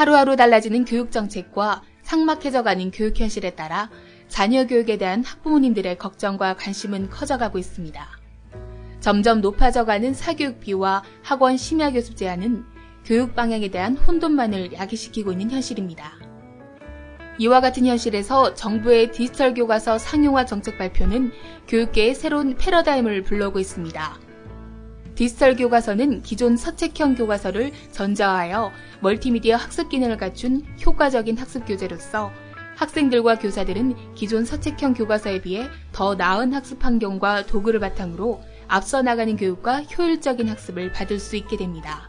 하루하루 달라지는 교육 정책과 삭막해져가는 교육 현실에 따라 자녀 교육에 대한 학부모님들의 걱정과 관심은 커져가고 있습니다. 점점 높아져가는 사교육비와 학원 심야 교습 제한은 교육 방향에 대한 혼돈만을 야기시키고 있는 현실입니다. 이와 같은 현실에서 정부의 디지털 교과서 상용화 정책 발표는 교육계의 새로운 패러다임을 불러오고 있습니다. 디지털 교과서는 기존 서책형 교과서를 전자화하여 멀티미디어 학습 기능을 갖춘 효과적인 학습 교재로서 학생들과 교사들은 기존 서책형 교과서에 비해 더 나은 학습 환경과 도구를 바탕으로 앞서 나가는 교육과 효율적인 학습을 받을 수 있게 됩니다.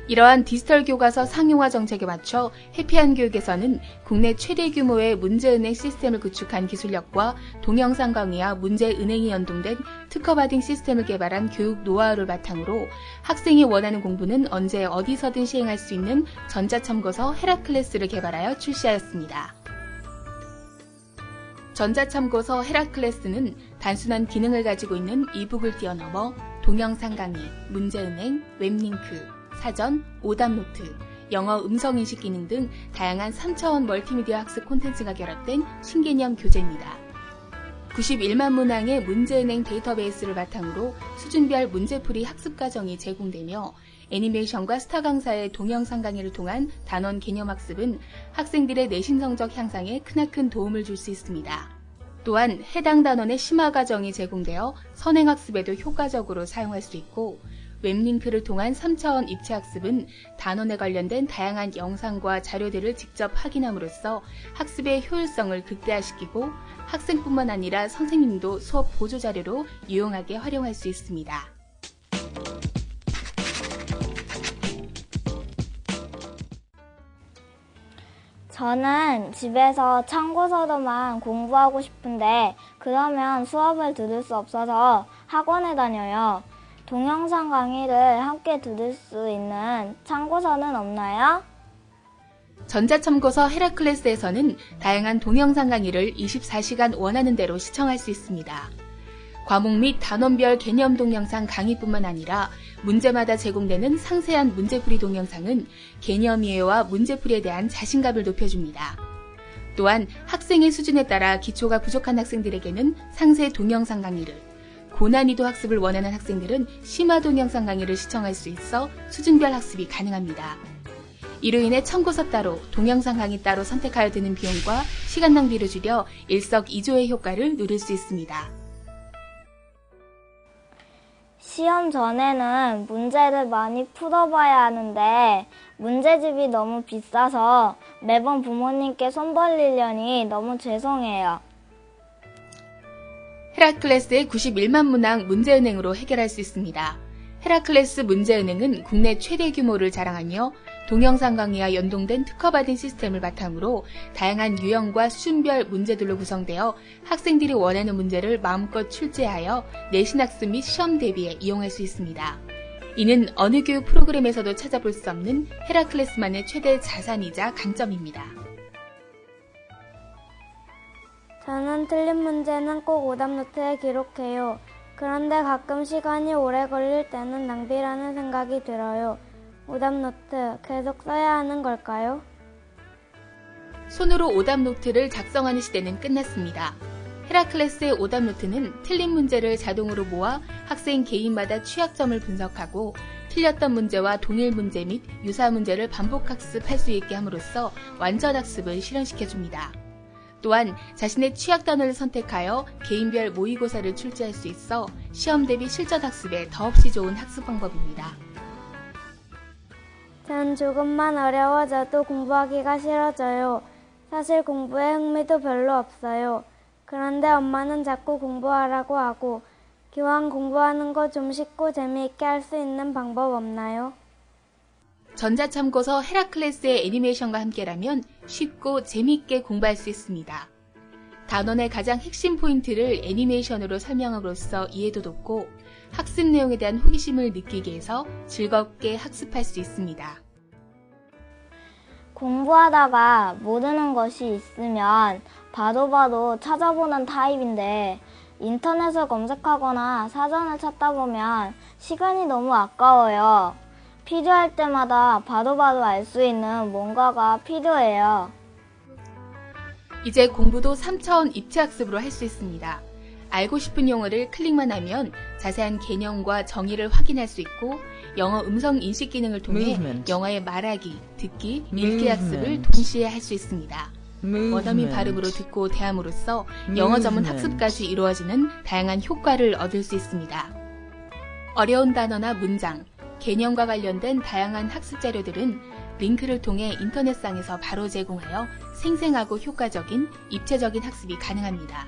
이러한 디지털 교과서 상용화 정책에 맞춰 해피한 교육에서는 국내 최대 규모의 문제은행 시스템을 구축한 기술력과 동영상 강의와 문제은행이 연동된 특허받은 시스템을 개발한 교육 노하우를 바탕으로 학생이 원하는 공부는 언제 어디서든 시행할 수 있는 전자참고서 헤라클레스를 개발하여 출시하였습니다. 전자참고서 헤라클레스는 단순한 기능을 가지고 있는 이북을 뛰어넘어 동영상 강의, 문제은행, 웹링크, 사전, 오답노트, 영어 음성인식 기능 등 다양한 3차원 멀티미디어 학습 콘텐츠가 결합된 신개념 교재입니다. 91만 문항의 문제은행 데이터베이스를 바탕으로 수준별 문제풀이 학습 과정이 제공되며 애니메이션과 스타 강사의 동영상 강의를 통한 단원 개념 학습은 학생들의 내신 성적 향상에 크나큰 도움을 줄 수 있습니다. 또한 해당 단원의 심화 과정이 제공되어 선행학습에도 효과적으로 사용할 수 있고 웹링크를 통한 3차원 입체학습은 단원에 관련된 다양한 영상과 자료들을 직접 확인함으로써 학습의 효율성을 극대화시키고 학생뿐만 아니라 선생님도 수업 보조자료로 유용하게 활용할 수 있습니다. 저는 집에서 참고서로만 공부하고 싶은데 그러면 수업을 들을 수 없어서 학원에 다녀요. 동영상 강의를 함께 들을 수 있는 참고서는 없나요? 전자참고서 헤라클레스에서는 다양한 동영상 강의를 24시간 원하는 대로 시청할 수 있습니다. 과목 및 단원별 개념 동영상 강의뿐만 아니라 문제마다 제공되는 상세한 문제풀이 동영상은 개념 이해와 문제풀이에 대한 자신감을 높여줍니다. 또한 학생의 수준에 따라 기초가 부족한 학생들에게는 상세 동영상 강의를, 고난이도 학습을 원하는 학생들은 심화 동영상 강의를 시청할 수 있어 수준별 학습이 가능합니다. 이로 인해 참고서 따로, 동영상 강의 따로 선택하여 드는 비용과 시간 낭비를 줄여 일석이조의 효과를 누릴 수 있습니다. 시험 전에는 문제를 많이 풀어봐야 하는데 문제집이 너무 비싸서 매번 부모님께 손 벌리려니 너무 죄송해요. 헤라클레스의 91만 문항 문제은행으로 해결할 수 있습니다. 헤라클레스 문제은행은 국내 최대 규모를 자랑하며 동영상 강의와 연동된 특허받은 시스템을 바탕으로 다양한 유형과 수준별 문제들로 구성되어 학생들이 원하는 문제를 마음껏 출제하여 내신학습 및 시험 대비에 이용할 수 있습니다. 이는 어느 교육 프로그램에서도 찾아볼 수 없는 헤라클레스만의 최대 자산이자 강점입니다. 저는 틀린 문제는 꼭 오답노트에 기록해요. 그런데 가끔 시간이 오래 걸릴 때는 낭비라는 생각이 들어요. 오답노트 계속 써야 하는 걸까요? 손으로 오답노트를 작성하는 시대는 끝났습니다. 헤라클레스의 오답노트는 틀린 문제를 자동으로 모아 학생 개인마다 취약점을 분석하고 틀렸던 문제와 동일 문제 및 유사 문제를 반복 학습할 수 있게 함으로써 완전 학습을 실현시켜줍니다. 또한 자신의 취약 단어를 선택하여 개인별 모의고사를 출제할 수 있어 시험 대비 실전 학습에 더없이 좋은 학습 방법입니다. 전 조금만 어려워져도 공부하기가 싫어져요. 사실 공부에 흥미도 별로 없어요. 그런데 엄마는 자꾸 공부하라고 하고 기왕 공부하는 거 좀 쉽고 재미있게 할 수 있는 방법 없나요? 전자참고서 헤라클레스의 애니메이션과 함께라면 쉽고 재미있게 공부할 수 있습니다. 단원의 가장 핵심 포인트를 애니메이션으로 설명함으로써 이해도 높고 학습 내용에 대한 호기심을 느끼게 해서 즐겁게 학습할 수 있습니다. 공부하다가 모르는 것이 있으면 바로바로 찾아보는 타입인데 인터넷을 검색하거나 사전을 찾다 보면 시간이 너무 아까워요. 필요할 때마다 바로바로 알 수 있는 뭔가가 필요해요. 이제 공부도 3차원 입체학습으로 할 수 있습니다. 알고 싶은 용어를 클릭만 하면 자세한 개념과 정의를 확인할 수 있고 영어 음성 인식 기능을 통해 Movement. 영어의 말하기, 듣기, 읽기 Movement. 학습을 동시에 할 수 있습니다. 원어민 Movement. 발음으로 듣고 대함으로써 영어 전문 Movement. 학습까지 이루어지는 다양한 효과를 얻을 수 있습니다. 어려운 단어나 문장, 개념과 관련된 다양한 학습 자료들은 링크를 통해 인터넷상에서 바로 제공하여 생생하고 효과적인 입체적인 학습이 가능합니다.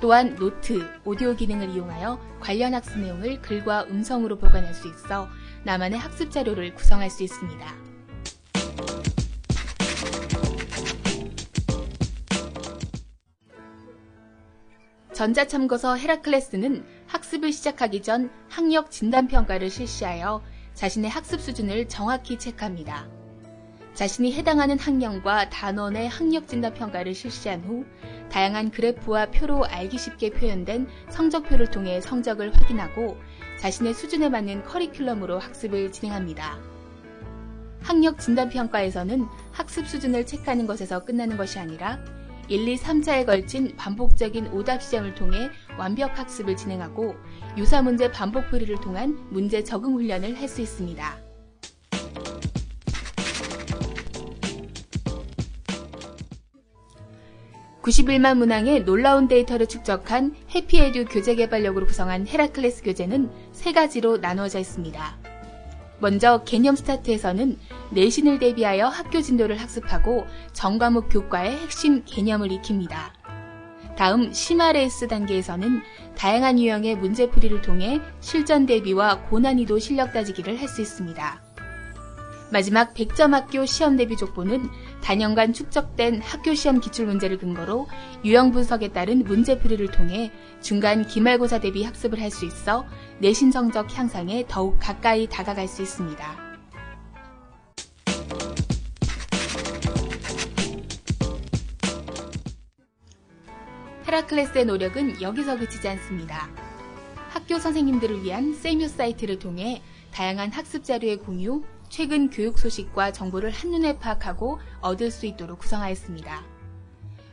또한 노트, 오디오 기능을 이용하여 관련 학습 내용을 글과 음성으로 보관할 수 있어 나만의 학습 자료를 구성할 수 있습니다. 전자참고서 헤라클레스는 학습을 시작하기 전 학력 진단평가를 실시하여 자신의 학습 수준을 정확히 체크합니다. 자신이 해당하는 학년과 단원의 학력 진단 평가를 실시한 후 다양한 그래프와 표로 알기 쉽게 표현된 성적표를 통해 성적을 확인하고 자신의 수준에 맞는 커리큘럼으로 학습을 진행합니다. 학력 진단 평가에서는 학습 수준을 체크하는 것에서 끝나는 것이 아니라 1, 2, 3차에 걸친 반복적인 오답 시험을 통해 완벽 학습을 진행하고 유사 문제 반복 풀이를 통한 문제 적응 훈련을 할 수 있습니다. (91만) 문항의 놀라운 데이터를 축적한 해피에듀 교재 개발력으로 구성한 헤라클레스 교재는 세 가지로 나누어져 있습니다. 먼저 개념 스타트에서는 내신을 대비하여 학교 진도를 학습하고 전과목 교과의 핵심 개념을 익힙니다. 다음 심화레이스 단계에서는 다양한 유형의 문제풀이를 통해 실전 대비와 고난이도 실력 따지기를 할 수 있습니다. 마지막 100점 학교 시험 대비 족보는 단연간 축적된 학교 시험 기출문제를 근거로 유형 분석에 따른 문제풀이를 통해 중간 기말고사 대비 학습을 할 수 있어 내신 성적 향상에 더욱 가까이 다가갈 수 있습니다. 헤라클레스의 노력은 여기서 그치지 않습니다. 학교 선생님들을 위한 세뮤 사이트를 통해 다양한 학습 자료의 공유, 최근 교육 소식과 정보를 한눈에 파악하고 얻을 수 있도록 구성하였습니다.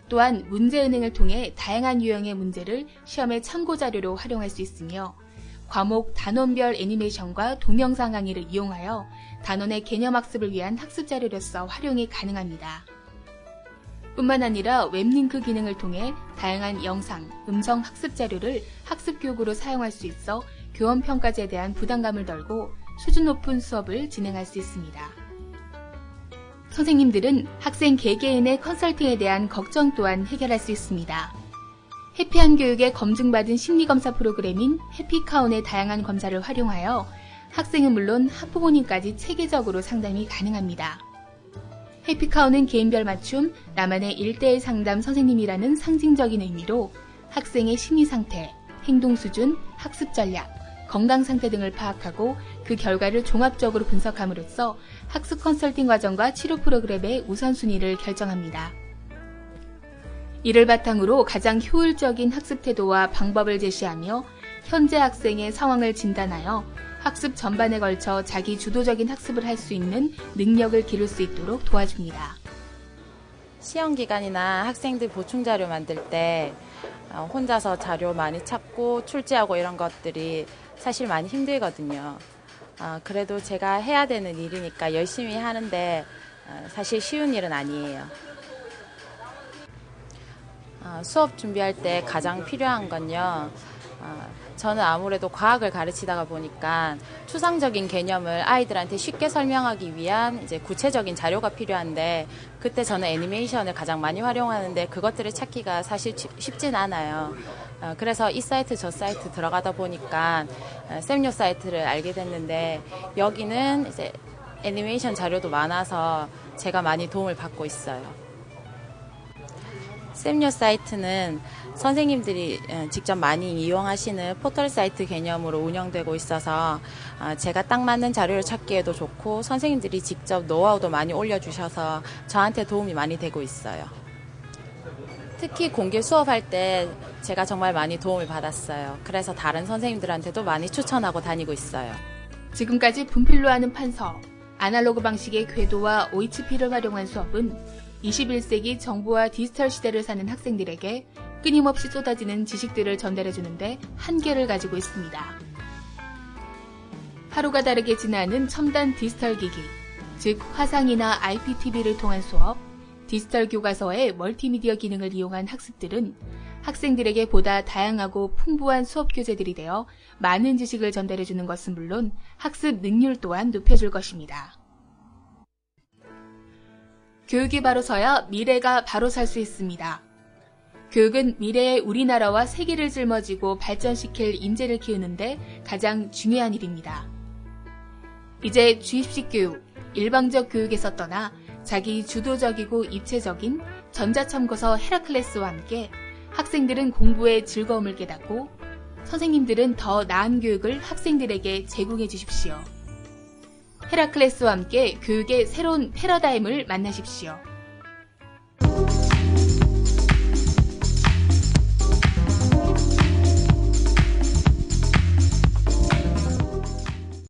또한 문제은행을 통해 다양한 유형의 문제를 시험의 참고 자료로 활용할 수 있으며 과목 단원별 애니메이션과 동영상 강의를 이용하여 단원의 개념 학습을 위한 학습 자료로서 활용이 가능합니다. 뿐만 아니라 웹링크 기능을 통해 다양한 영상, 음성 학습 자료를 학습 교육으로 사용할 수 있어 교원 평가제에 대한 부담감을 덜고 수준 높은 수업을 진행할 수 있습니다. 선생님들은 학생 개개인의 컨설팅에 대한 걱정 또한 해결할 수 있습니다. 해피한 교육에 검증받은 심리검사 프로그램인 해피카운의 다양한 검사를 활용하여 학생은 물론 학부모님까지 체계적으로 상담이 가능합니다. 해피카운은 개인별 맞춤, 나만의 1:1 상담 선생님이라는 상징적인 의미로 학생의 심리 상태, 행동 수준, 학습 전략, 건강 상태 등을 파악하고 그 결과를 종합적으로 분석함으로써 학습 컨설팅 과정과 치료 프로그램의 우선순위를 결정합니다. 이를 바탕으로 가장 효율적인 학습 태도와 방법을 제시하며 현재 학생의 상황을 진단하여 학습 전반에 걸쳐 자기 주도적인 학습을 할 수 있는 능력을 기를 수 있도록 도와줍니다. 시험 기간이나 학생들 보충 자료 만들 때 혼자서 자료 많이 찾고 출제하고 이런 것들이 사실 많이 힘들거든요. 그래도 제가 해야 되는 일이니까 열심히 하는데 사실 쉬운 일은 아니에요. 수업 준비할 때 가장 필요한 건요. 저는 아무래도 과학을 가르치다가 보니까 추상적인 개념을 아이들한테 쉽게 설명하기 위한 이제 구체적인 자료가 필요한데 그때 저는 애니메이션을 가장 많이 활용하는데 그것들을 찾기가 사실 쉽진 않아요. 그래서 이 사이트 저 사이트 들어가다 보니까 쌤요 사이트를 알게 됐는데 여기는 이제 애니메이션 자료도 많아서 제가 많이 도움을 받고 있어요. 쌤요 사이트는 선생님들이 직접 많이 이용하시는 포털 사이트 개념으로 운영되고 있어서 제가 딱 맞는 자료를 찾기에도 좋고 선생님들이 직접 노하우도 많이 올려주셔서 저한테 도움이 많이 되고 있어요. 특히 공개 수업할 때 제가 정말 많이 도움을 받았어요. 그래서 다른 선생님들한테도 많이 추천하고 다니고 있어요. 지금까지 분필로 하는 판서, 아날로그 방식의 궤도와 OHP를 활용한 수업은 21세기 정보와 디지털 시대를 사는 학생들에게 끊임없이 쏟아지는 지식들을 전달해주는데 한계를 가지고 있습니다. 하루가 다르게 진화하는 첨단 디지털 기기, 즉 화상이나 IPTV를 통한 수업, 디지털 교과서의 멀티미디어 기능을 이용한 학습들은 학생들에게 보다 다양하고 풍부한 수업 교재들이 되어 많은 지식을 전달해주는 것은 물론 학습 능률 또한 높여줄 것입니다. 교육이 바로 서야 미래가 바로 살 수 있습니다. 교육은 미래의 우리나라와 세계를 짊어지고 발전시킬 인재를 키우는데 가장 중요한 일입니다. 이제 주입식 교육, 일방적 교육에서 떠나 자기 주도적이고 입체적인 전자참고서 헤라클레스와 함께 학생들은 공부의 즐거움을 깨닫고 선생님들은 더 나은 교육을 학생들에게 제공해 주십시오. 헤라클레스와 함께 교육의 새로운 패러다임을 만나십시오.